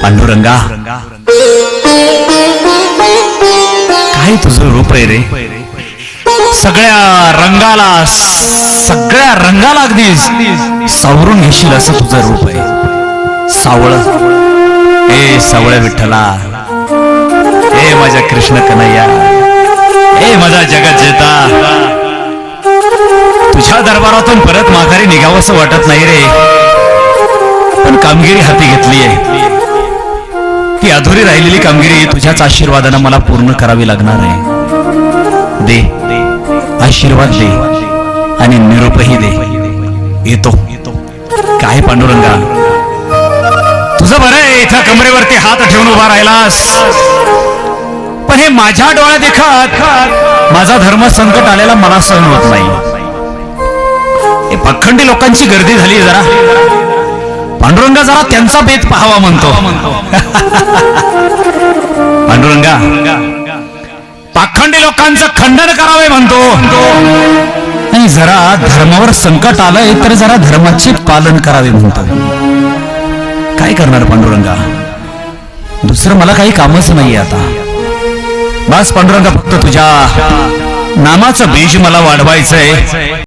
पांडुरंगा, काय तुझं रूप आहे रे. सगळ्या रंगाला अगदी सावरून घेशील असं तुझं रूप आहे. सावळ, ए सावळ विठ्ठला, ए माझ्या कृष्ण कन्हैया, ए माझा जगत जेता, तुझ्या दरबारातून परत माघारी निघावंसं वाटत नाही रे. पण कामगिरी हाती घेतली आहे, ती अधुरी राहिलेली कामगिरी तुझ्याच आशीर्वादानं मला पूर्ण करावी लागणार आहे. दे आशीर्वाद दे आणि निरोपही दे. येतो. काय पांडुरंगा, तुझं बरं आहे इथं कमरेवरती हात ठेवून उभा राहिलास, पण हे माझ्या डोळ्यात देखत माझा धर्म संकट आलेला मला सहन होत नाही. हे पखंडी लोकांची गर्दी झाली जरा. पांडुरंगा जरा त्यांचा बेत पाहावा म्हणतो. पांडुरंगा, पाखंडी लोकांचं खंडन करावे म्हणतो. आणि जरा धर्मावर संकट आलंय तर जरा धर्माचे पालन करावे म्हणतो. काय करणार पांडुरंगा, दुसरं मला काही कामच नाही आता. बस पांडुरंगा, फक्त तुझ्या नामाचं बीज मला वाढवायचंय.